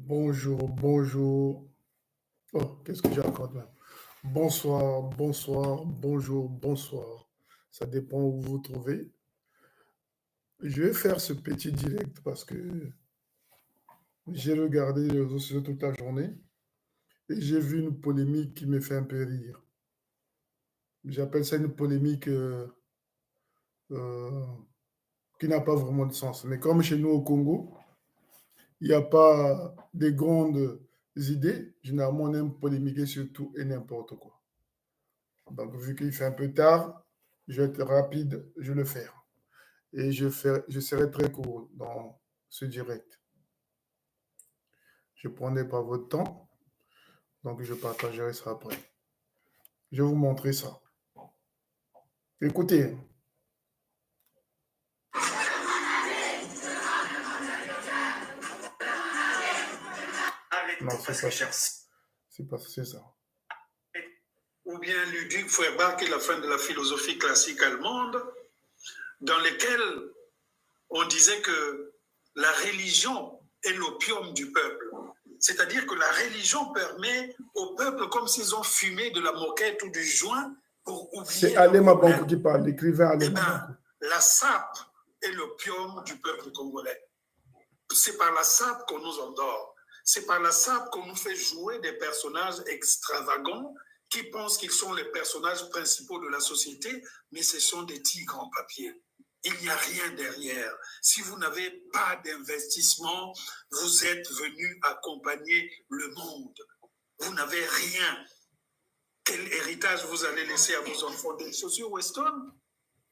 Bonjour, bonjour. Oh, qu'est-ce que j'ai encore là? Bonsoir, bonsoir, bonjour, bonsoir. Ça dépend où vous vous trouvez. Je vais faire ce petit direct parce que j'ai regardé les réseaux sociaux toute la journée et j'ai vu une polémique qui me fait un peu rire. J'appelle ça une polémique euh, qui n'a pas vraiment de sens. Mais comme chez nous au Congo, il n'y a pas de grandes idées, généralement on aime polémiquer sur tout et n'importe quoi. Donc, vu qu'il fait un peu tard, je vais être rapide, je vais le faire. Et je serai très court dans ce direct. Je ne prendrai pas votre temps, donc je partagerai ça après. Je vais vous montrer ça. Écoutez. Non, c'est pas ça. C'est ça. Ou bien Ludwig Feuerbach, qui est la fin de la philosophie classique allemande, dans lesquelles on disait que la religion est l'opium du peuple. C'est-à-dire que la religion permet au peuple, comme s'ils ont fumé de la moquette ou du joint, pour oublier. C'est Alema Bankou qui parle, l'écrivain Alema Bankou. La sape est l'opium du peuple congolais. C'est par la sape qu'on nous endort. C'est par la sape qu'on nous fait jouer des personnages extravagants qui pensent qu'ils sont les personnages principaux de la société, mais ce sont des tigres en papier. Il n'y a rien derrière. Si vous n'avez pas d'investissement, vous êtes venu accompagner le monde. Vous n'avez rien. Quel héritage vous allez laisser à vos enfants? Des chaussures Weston?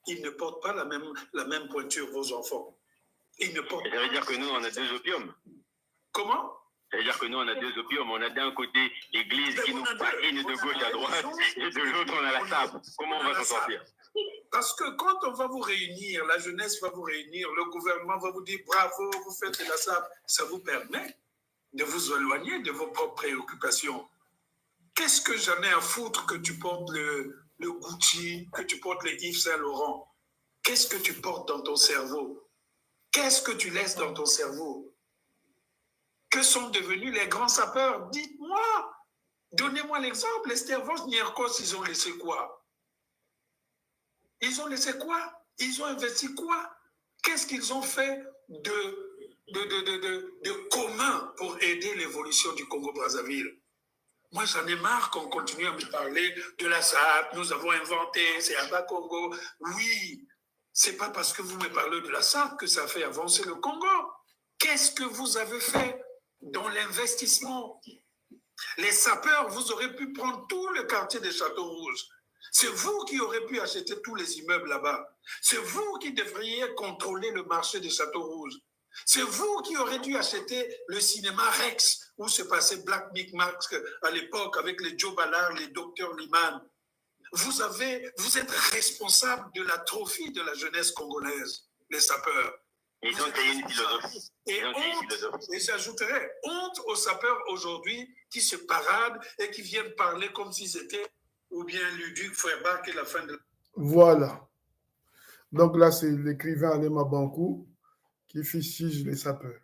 Ils ne portent pas la même pointure, vos enfants. Ils ne portent. Ça veut dire que nous, on a deux opiums. Comment? Ça veut dire que nous, on a deux opiums. On a d'un côté l'Église qui nous patine de gauche à droite, et de l'autre, on a la table. Comment on va s'en sortir? Parce que quand on va vous réunir, la jeunesse va vous réunir, le gouvernement va vous dire bravo, vous faites de la SAP, ça vous permet de vous éloigner de vos propres préoccupations. Qu'est-ce que j'en ai à foutre que tu portes le Gucci, que tu portes les Yves Saint-Laurent? Qu'est-ce que tu portes dans ton cerveau? Qu'est-ce que tu laisses dans ton cerveau? Que sont devenus les grands sapeurs? Dites-moi, donnez-moi l'exemple. Esther Vos-Nierkos, ils ont laissé quoi? Ils ont laissé quoi? Ils ont investi quoi? Qu'est-ce qu'ils ont fait de commun pour aider l'évolution du Congo-Brazzaville? Moi, j'en ai marre qu'on continue à me parler de la SAP. Nous avons inventé, c'est Abba Congo. Oui, c'est pas parce que vous me parlez de la SAP que ça fait avancer le Congo. Qu'est-ce que vous avez fait dans l'investissement? Les sapeurs, vous aurez pu prendre tout le quartier des Châteaux Rouges. C'est vous qui aurez pu acheter tous les immeubles là-bas. C'est vous qui devriez contrôler le marché des Châteaux Rouges. C'est vous qui aurez dû acheter le cinéma Rex, où se passait Black Mick Max à l'époque avec les Joe Ballard, les Docteurs Liman. Vous êtes responsable de l'atrophie de la jeunesse congolaise, les sapeurs. Ils ont créé une philosophie. Et j'ajouterais, honte aux sapeurs aujourd'hui qui se paradent et qui viennent parler comme si c'était ou bien Ludwig Feuerbach et la fin de... Voilà. Donc là, c'est l'écrivain Alema Bankou qui fustige les sapeurs.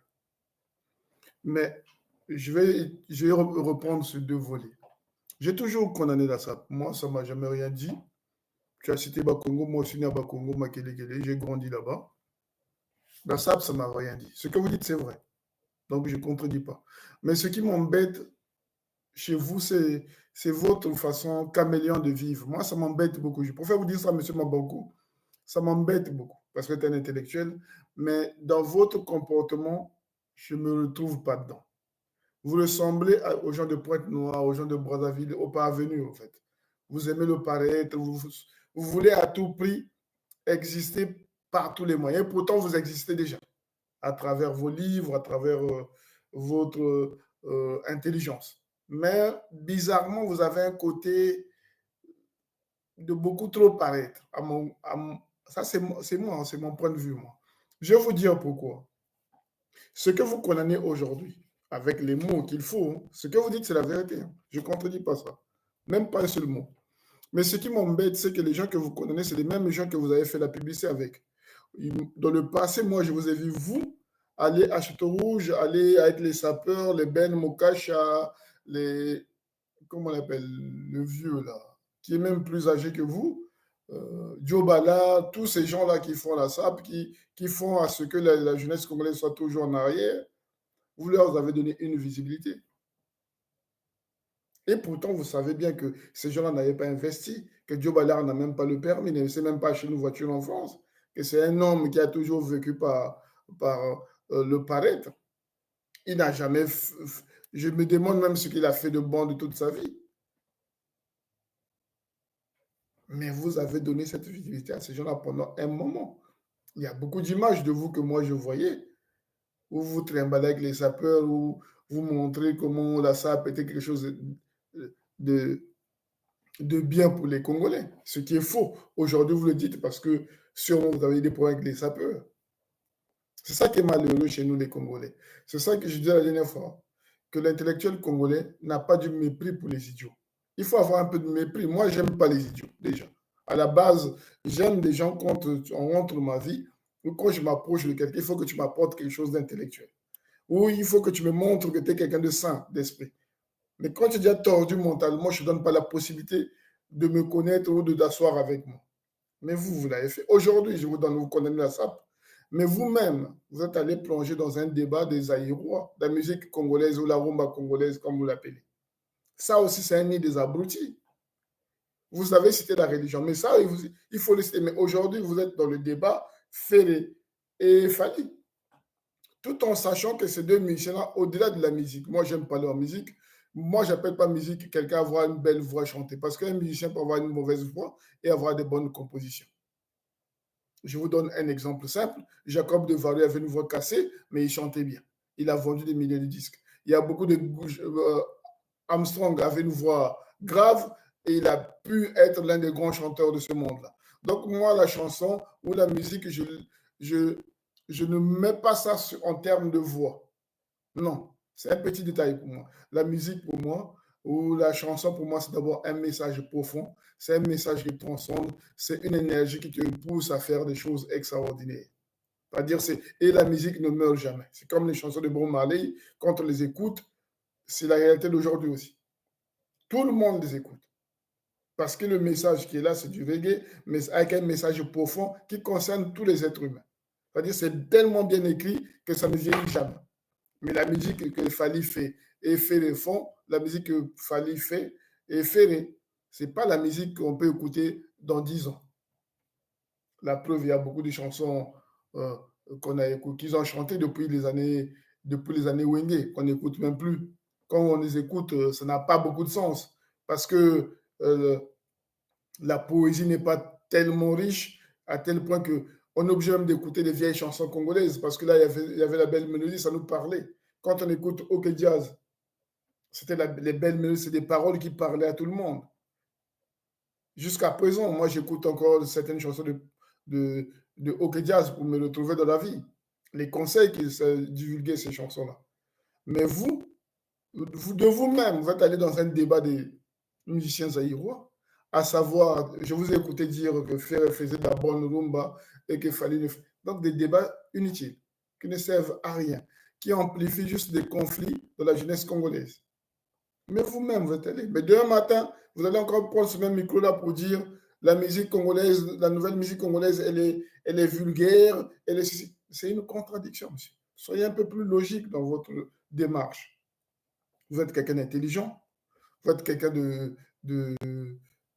Mais je vais reprendre ces deux volets. J'ai toujours condamné la SAP. Moi, ça ne m'a jamais rien dit. Tu as cité Bakongo, moi aussi, à Bakongo, Makelekele, j'ai grandi là-bas. La SAP, ça ne m'a rien dit. Ce que vous dites, c'est vrai. Donc, je ne contredis pas. Mais ce qui m'embête chez vous, c'est votre façon caméléon de vivre. Moi, ça m'embête beaucoup. Je préfère vous dire ça, M. Mabankou. Ça m'embête beaucoup parce que tu es un intellectuel. Mais dans votre comportement, je ne me retrouve pas dedans. Vous ressemblez aux gens de Pointe-Noire, aux gens de Brazzaville, aux parvenus, en fait. Vous aimez le paraître, vous voulez à tout prix exister par tous les moyens. Pourtant, vous existez déjà à travers vos livres, à travers votre intelligence. Mais bizarrement, vous avez un côté de beaucoup trop paraître. Ça, c'est moi, c'est mon point de vue, moi. Je vais vous dire pourquoi. Ce que vous condamnez aujourd'hui, avec les mots qu'il faut, ce que vous dites, c'est la vérité. Je ne contredis pas ça. Même pas un seul mot. Mais ce qui m'embête, c'est que les gens que vous condamnez, c'est les mêmes gens que vous avez fait la publicité avec. Dans le passé, moi, je vous ai vu, vous, allez à Château Rouge, allez avec les sapeurs, les Ben Mokacha, les, comment on appelle, le vieux là, qui est même plus âgé que vous, Diobala, tous ces gens-là qui font la SAP, qui font à ce que la jeunesse congolaise soit toujours en arrière, vous leur avez donné une visibilité. Et pourtant, vous savez bien que ces gens-là n'avaient pas investi, que Diobala n'a même pas le permis, il ne sait même pas acheter une voiture en France, que c'est un homme qui a toujours vécu par le paraître. Il n'a jamais... Je me demande même ce qu'il a fait de bon de toute sa vie. Mais vous avez donné cette visibilité à ces gens-là pendant un moment. Il y a beaucoup d'images de vous que moi je voyais, où vous trimballez avec les sapeurs, où vous montrez comment la SAP était quelque chose de bien pour les Congolais. Ce qui est faux. Aujourd'hui, vous le dites parce que sûrement vous avez des problèmes avec les sapeurs. C'est ça qui est malheureux chez nous, les Congolais. C'est ça que je disais la dernière fois, que l'intellectuel congolais n'a pas du mépris pour les idiots. Il faut avoir un peu de mépris. Moi, je n'aime pas les idiots, déjà. À la base, j'aime des gens quand on rentre dans ma vie, ou quand je m'approche de quelqu'un, il faut que tu m'apportes quelque chose d'intellectuel. Ou il faut que tu me montres que tu es quelqu'un de sain d'esprit. Mais quand tu es déjà tordu mentalement, je ne te donne pas la possibilité de me connaître ou d'asseoir avec moi. Mais vous l'avez fait. Aujourd'hui, je vous donne, vous connaissez la SAP. Mais vous-même, vous êtes allé plonger dans un débat des Aïrois, de la musique congolaise ou la rumba congolaise, comme vous l'appelez. Ça aussi, c'est un nid des abrutis. Vous avez cité la religion, mais ça, il faut le citer. Mais aujourd'hui, vous êtes dans le débat Ferré et Fali. Tout en sachant que ces deux musiciens-là, au-delà de la musique, moi, j'aime pas leur musique. Moi, j'appelle pas musique quelqu'un avoir une belle voix chantée, parce qu'un musicien peut avoir une mauvaise voix et avoir des bonnes compositions. Je vous donne un exemple simple. Jacob de Vareux avait une voix cassée, mais il chantait bien. Il a vendu des milliers de disques. Il y a beaucoup de... Armstrong avait une voix grave et il a pu être l'un des grands chanteurs de ce monde-là. Donc moi, la chanson ou la musique, je ne mets pas ça en termes de voix. Non, c'est un petit détail pour moi. La musique pour moi, ou la chanson pour moi, c'est d'abord un message profond, c'est un message qui transcende, c'est une énergie qui te pousse à faire des choses extraordinaires. C'est-à-dire, et la musique ne meurt jamais. C'est comme les chansons de Bob Marley, quand on les écoute, c'est la réalité d'aujourd'hui aussi. Tout le monde les écoute. Parce que le message qui est là, c'est du reggae, mais avec un message profond qui concerne tous les êtres humains. C'est-à-dire, c'est tellement bien écrit que ça ne vieillit jamais. Mais la musique que Fali fait et Ferré font, la musique que Fali fait et Ferré, ce n'est pas la musique qu'on peut écouter dans 10 ans. La preuve, il y a beaucoup de chansons qu'ils ont chantées depuis les années Wenge, qu'on n'écoute même plus. Quand on les écoute, ça n'a pas beaucoup de sens parce que la poésie n'est pas tellement riche à tel point qu'on est obligé même d'écouter des vieilles chansons congolaises parce que là, il y avait la belle mélodie, ça nous parlait. Quand on écoute OK Jazz, c'était les belles mélodies, c'est des paroles qui parlaient à tout le monde. Jusqu'à présent, moi, j'écoute encore certaines chansons de OK Jazz pour me retrouver dans la vie. Les conseils qui divulguaient ces chansons-là. Mais vous, de vous-même, vous êtes allé dans un débat des musiciens zaïrois, à savoir, je vous ai écouté dire que Ferré faisait de la bonne rumba et qu'il fallait... Donc, des débats inutiles, qui ne servent à rien, qui amplifient juste des conflits de la jeunesse congolaise. Mais vous-même, vous êtes allé. Mais demain matin, vous allez encore prendre ce même micro-là pour dire la musique congolaise, la nouvelle musique congolaise, elle est vulgaire, c'est une contradiction, monsieur. Soyez un peu plus logique dans votre démarche. Vous êtes quelqu'un d'intelligent, vous êtes quelqu'un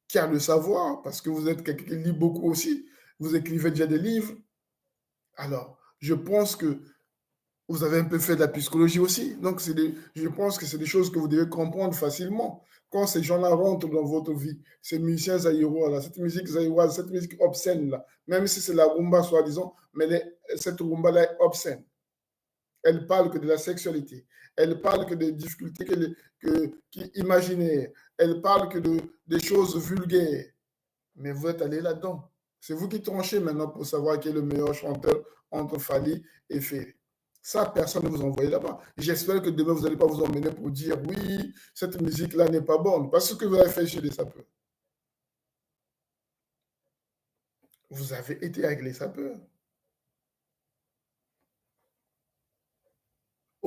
qui a le savoir, parce que vous êtes quelqu'un qui lit beaucoup aussi, vous écrivez déjà des livres. Alors, je pense que vous avez un peu fait de la psychologie aussi. Donc, je pense que c'est des choses que vous devez comprendre facilement. Quand ces gens-là rentrent dans votre vie, ces musiciens zaïrois, cette musique zaïroise, cette musique obscène, là, même si c'est la rumba, soi-disant, mais cette rumba-là est obscène. Elle parle que de la sexualité. Elle parle que des difficultés imaginaires. Elle parle que des choses vulgaires. Mais vous êtes allé là-dedans. C'est vous qui tranchez maintenant pour savoir qui est le meilleur chanteur entre Fali et Ferré. Ça, personne ne vous envoie là-bas. J'espère que demain, vous n'allez pas vous emmener pour dire oui, cette musique-là n'est pas bonne. Parce que vous avez fait chez les sapeurs. Vous avez été avec les sapeurs.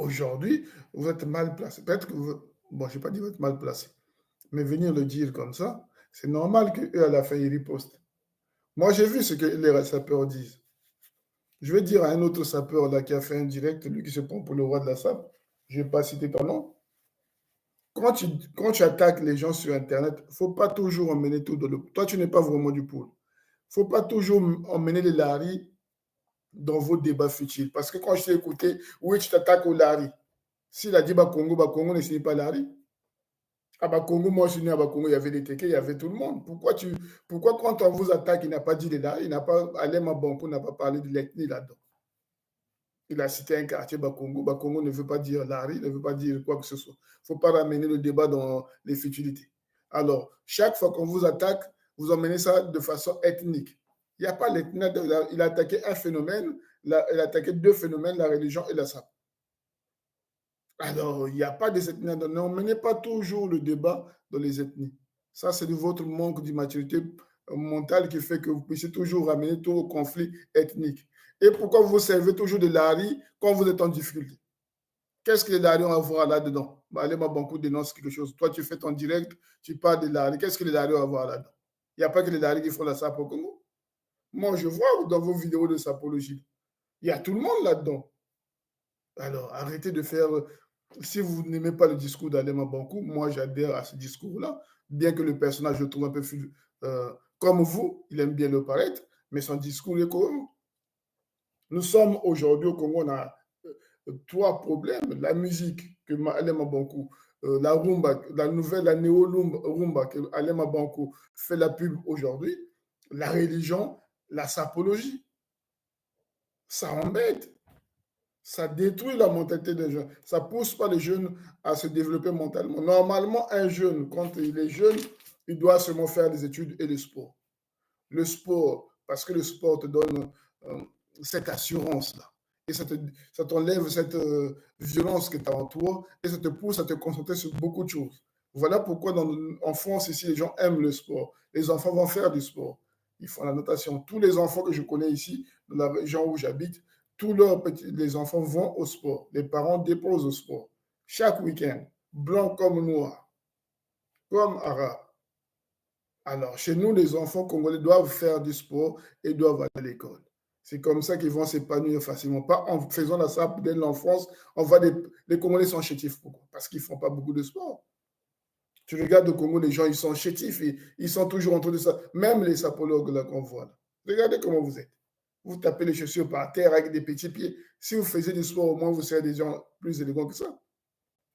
aujourd'hui, vous êtes mal placé. Peut-être que bon, je n'ai pas dit que vous êtes mal placé, mais venir le dire comme ça, c'est normal qu'eux, à la fin, ils ripostent. Moi, j'ai vu ce que les sapeurs disent. Je vais dire à un autre sapeur là qui a fait un direct, lui qui se prend pour le roi de la sape, je ne vais pas citer ton nom. Quand tu attaques les gens sur Internet, il ne faut pas toujours emmener tout dans le... Toi, tu n'es pas vraiment du pool. Il ne faut pas toujours emmener les laris dans vos débats futiles. Parce que quand je t'ai écouté, oui, tu t'attaques au lari. S'il a dit Congo ne signe pas lari. À Congo, moi, je suis né à Congo, il y avait des Téké, il y avait tout le monde. Pourquoi quand on vous attaque, il n'a pas dit les lari, il n'a pas, Alema Banco n'a pas parlé de l'ethnie là-dedans. Il a cité un quartier Bakongo. Bakongo ne veut pas dire Lari, ne veut pas dire quoi que ce soit. Il ne faut pas ramener le débat dans les futilités. Alors, chaque fois qu'on vous attaque, vous emmenez ça de façon ethnique. Il n'y a pas l'ethnie. Il a attaqué un phénomène, il a attaqué deux phénomènes, la religion et la sape. Alors, il n'y a pas des ethnies. N'emmenez pas toujours le débat dans les ethnies. Ça, c'est de votre manque d'immaturité mentale qui fait que vous puissiez toujours ramener tout au conflit ethnique. Et pourquoi vous servez toujours de Lari quand vous êtes en difficulté? Qu'est-ce que les Lari ont à voir là-dedans? Allez, ma banque dénonce quelque chose. Toi, tu fais ton direct, tu parles de Lari. Qu'est-ce que les Lari ont à voir là-dedans? Il n'y a pas que les Lari qui font la sape au Congo. Moi, je vois dans vos vidéos de sapologie. Il y a tout le monde là-dedans. Alors, arrêtez de faire... Si vous n'aimez pas le discours d'Alema Bankou, moi, j'adhère à ce discours-là. Bien que le personnage, je le trouve un peu comme vous, il aime bien le paraître, mais son discours est cohérent. Nous sommes aujourd'hui au Congo, on a trois problèmes. La musique que Alema Bankou, la rumba, la néo-rumba que Alema Bankou fait la pub aujourd'hui, la religion, la sapologie. Ça embête. Ça détruit la mentalité des jeunes. Ça ne pousse pas les jeunes à se développer mentalement. Normalement, un jeune, quand il est jeune, il doit seulement faire des études et le sport. Le sport, parce que le sport te donne cette assurance-là. Et ça t'enlève cette violence que tu as en toi et ça te pousse à te concentrer sur beaucoup de choses. Voilà pourquoi en France, ici, les gens aiment le sport. Les enfants vont faire du sport. Ils font la natation. Tous les enfants que je connais ici, dans la région où j'habite, tous les enfants vont au sport. Les parents déposent au sport. Chaque week-end, blanc comme noir, comme arabe. Alors, chez nous, les enfants congolais doivent faire du sport et doivent aller à l'école. C'est comme ça qu'ils vont s'épanouir facilement. Pas en faisant la sape dès l'enfance. Les Congolais sont chétifs. Pourquoi? Parce qu'ils ne font pas beaucoup de sport. Tu regardes au Congo, les gens, ils sont chétifs. Ils sont toujours en train de ça. Même les sapologues là qu'on voit là. Regardez comment vous êtes. Vous tapez les chaussures par terre avec des petits pieds. Si vous faisiez du sport, au moins, vous serez des gens plus élégants que ça.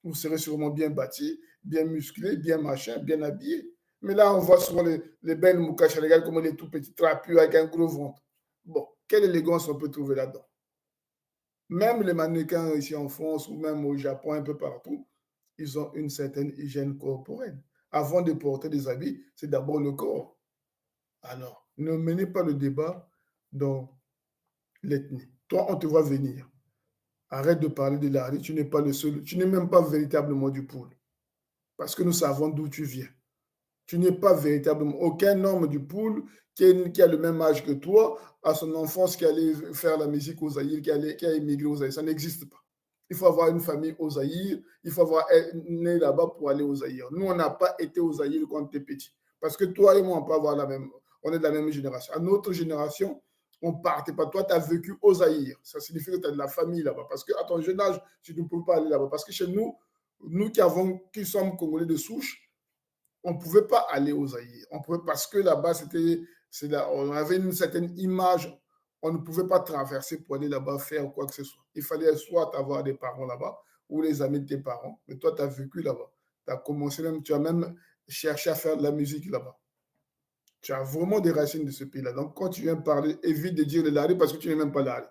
Vous serez sûrement bien bâtis, bien musclés, bien machin, bien habillés. Mais là, on voit souvent les belles moukaches, regarde comme les tout petits trapus avec un gros ventre. Bon, quelle élégance on peut trouver là-dedans? Même les mannequins ici en France ou même au Japon, un peu partout, ils ont une certaine hygiène corporelle. Avant de porter des habits, c'est d'abord le corps. Alors, ne menez pas le débat dans l'ethnie. Toi, on te voit venir. Arrête de parler de Lari, tu n'es pas le seul. Tu n'es même pas véritablement du pool. Parce que nous savons d'où tu viens. Tu n'es pas véritablement aucun homme du pool qui a le même âge que toi, à son enfance, qui allait faire la musique aux Zaïre, qui a émigré aux Zaïre. Ça n'existe pas. Il faut avoir une famille aux Zaïre, il faut avoir né là-bas pour aller aux Zaïre. Nous, on n'a pas été aux Zaïre quand on était petit. Parce que toi et moi, on peut avoir on est de la même génération. À notre génération, on ne partait pas. Toi, tu as vécu aux Zaïre. Ça signifie que tu as de la famille là-bas. Parce qu'à ton jeune âge, tu ne peux pas aller là-bas. Parce que chez nous, nous qui sommes Congolais de souche, on ne pouvait pas aller aux Zaïre. Parce que là-bas, on avait une certaine image. On ne pouvait pas traverser pour aller là-bas faire quoi que ce soit. Il fallait soit avoir des parents là-bas ou les amis de tes parents. Mais toi, tu as vécu là-bas. Tu as même cherché à faire de la musique là-bas. Tu as vraiment des racines de ce pays-là. Donc, quand tu viens parler, évite de dire les Lari parce que tu n'es même pas Lari.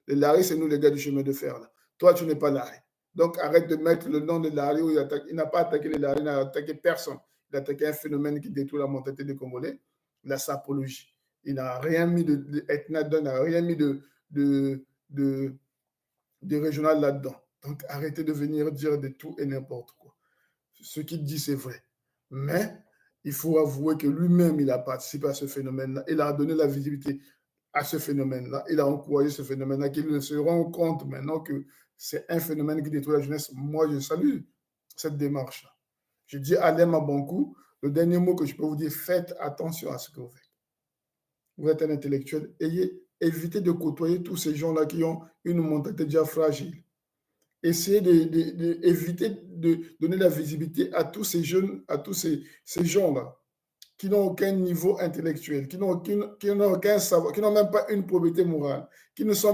Les Lari, c'est nous les gars du chemin de fer. Là. Toi, tu n'es pas Lari. Donc, arrête de mettre le nom de Lari où il n'a pas attaqué les Lari, il n'a attaqué personne. Il a attaqué un phénomène qui détruit la mentalité des Congolais, la sapologie. Il n'a rien mis il n'a rien mis de régional là-dedans. Donc, arrêtez de venir dire de tout et n'importe quoi. Ce qu'il dit, c'est vrai. Mais il faut avouer que lui-même, il a participé à ce phénomène-là. Il a donné la visibilité à ce phénomène-là. Il a encouragé ce phénomène-là, qu'il se rend compte maintenant que c'est un phénomène qui détruit la jeunesse. Moi, je salue cette démarche-là. Je dis Alain Mabankou, le dernier mot que je peux vous dire, faites attention à ce que vous faites. Vous êtes un intellectuel, évitez de côtoyer tous ces gens-là qui ont une mentalité déjà fragile. Essayez d'éviter de donner la visibilité à tous ces jeunes, à tous ces gens-là qui n'ont aucun niveau intellectuel, qui n'ont aucun savoir, qui n'ont même pas une probité morale, qui ne sont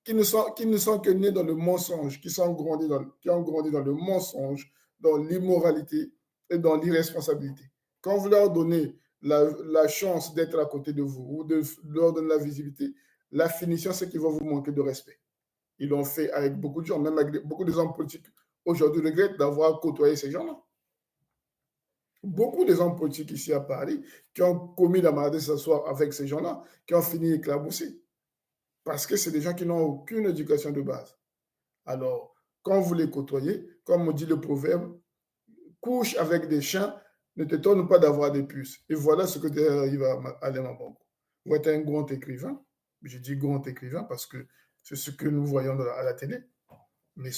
que nés dans le mensonge, qui ont grandi dans le mensonge, dans l'immoralité et dans l'irresponsabilité. Quand vous leur donnez la chance d'être à côté de vous ou de leur donner la visibilité, la finition, c'est qu'ils vont vous manquer de respect. Ils l'ont fait avec beaucoup de gens, même avec beaucoup de hommes politiques. Aujourd'hui, regrettent d'avoir côtoyé ces gens-là. Beaucoup des hommes politiques ici à Paris qui ont commis la maladie ce soir avec ces gens-là, qui ont fini éclaboussés. Parce que c'est des gens qui n'ont aucune éducation de base. Alors, quand vous les côtoyez, comme on dit le proverbe, couche avec des chiens, ne t'étonne pas d'avoir des puces. Et voilà ce que arrive à Alain Mabankou. Vous êtes un grand écrivain. Je dis grand écrivain parce que c'est ce que nous voyons à la télé. Mais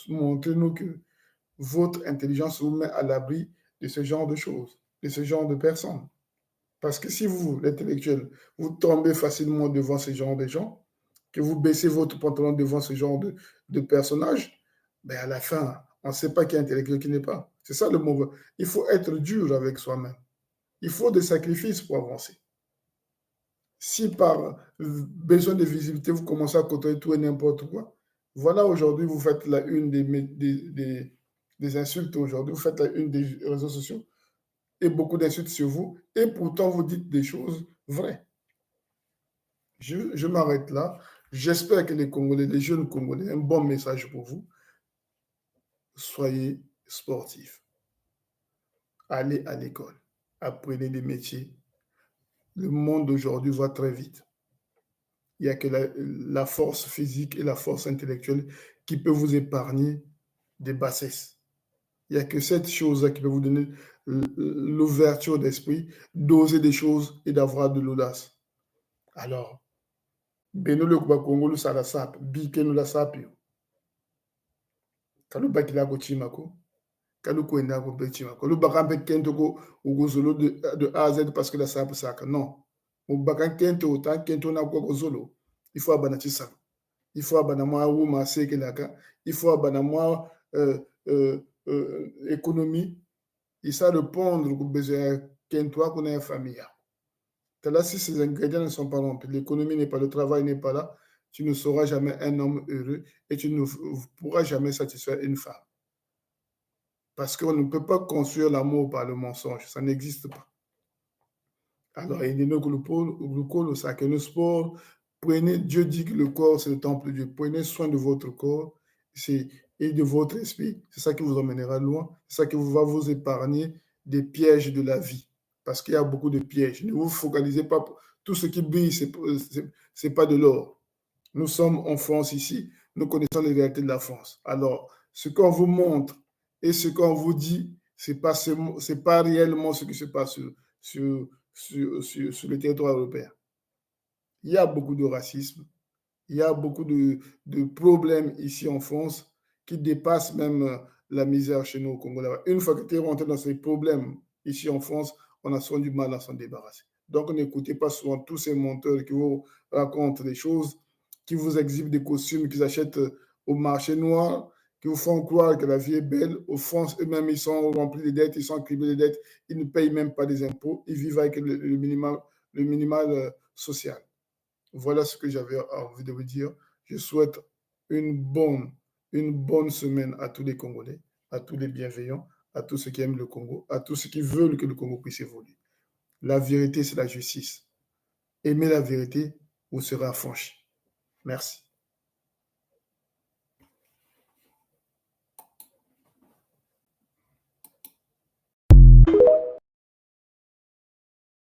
montrez-nous que votre intelligence vous met à l'abri de ce genre de choses, de ce genre de personnes. Parce que si vous, l'intellectuel, vous tombez facilement devant ce genre de gens, que vous baissez votre pantalon devant ce genre de personnages, ben à la fin, on ne sait pas qui est intellectuel, qui n'est pas. C'est ça le mauvais. Il faut être dur avec soi-même. Il faut des sacrifices pour avancer. Si par besoin de visibilité, vous commencez à côtoyer tout et n'importe quoi, voilà, aujourd'hui, vous faites la une des insultes aujourd'hui, vous faites la une des réseaux sociaux et beaucoup d'insultes sur vous, et pourtant vous dites des choses vraies. Je m'arrête là. J'espère que les Congolais, les jeunes Congolais, un bon message pour vous. Soyez sportifs. Allez à l'école. Apprenez des métiers. Le monde d'aujourd'hui va très vite. Il n'y a que la force physique et la force intellectuelle qui peut vous épargner des bassesses. Il n'y a que cette chose-là qui peut vous donner l'ouverture d'esprit, d'oser des choses et d'avoir de l'audace. Alors, Beno le Congo, le Salasap, Bike nous la sapio. Kalu bakila ko chimako, kalu ko enda ko chimako. Le bakampe kento ko ugozolo de A à Z parce que la sap saka. Non. Au bakan kento autant kento na ko gozolo. Il faut abanachi ça. Il faut abanamwa ou maseke laka. Il faut abanamwa économie. Et ça répondre aux besoins qu'un qu'on ait une famille. Là, si ces ingrédients ne sont pas remplis, l'économie n'est pas, le travail n'est pas là, tu ne seras jamais un homme heureux et tu ne pourras jamais satisfaire une femme. Parce qu'on ne peut pas construire l'amour par le mensonge, ça n'existe pas. Alors, prenez, Dieu dit que le corps c'est le temple de Dieu, prenez soin de votre corps et de votre esprit, c'est ça qui vous emmènera loin, c'est ça qui va vous épargner des pièges de la vie. Parce qu'il y a beaucoup de pièges. Ne vous focalisez pas. Tout ce qui brille, ce n'est pas de l'or. Nous sommes en France ici. Nous connaissons les réalités de la France. Alors, ce qu'on vous montre et ce qu'on vous dit, ce n'est pas réellement ce qui se passe sur le territoire européen. Il y a beaucoup de racisme. Il y a beaucoup de problèmes ici en France qui dépassent même la misère chez nous au Congo. Une fois que tu es rentré dans ces problèmes ici en France, on a souvent du mal à s'en débarrasser. Donc, n'écoutez pas souvent tous ces menteurs qui vous racontent des choses, qui vous exhibent des costumes qu'ils achètent au marché noir, qui vous font croire que la vie est belle. Au fond, eux-mêmes, ils sont remplis de dettes, ils sont criblés de dettes, ils ne payent même pas des impôts, ils vivent avec le minimal social. Voilà ce que j'avais envie de vous dire. Je souhaite une bonne semaine à tous les Congolais, à tous les bienveillants, à tous ceux qui aiment le Congo, à tous ceux qui veulent que le Congo puisse évoluer. La vérité, c'est la justice. Aimez la vérité, vous serez affranchis. Merci.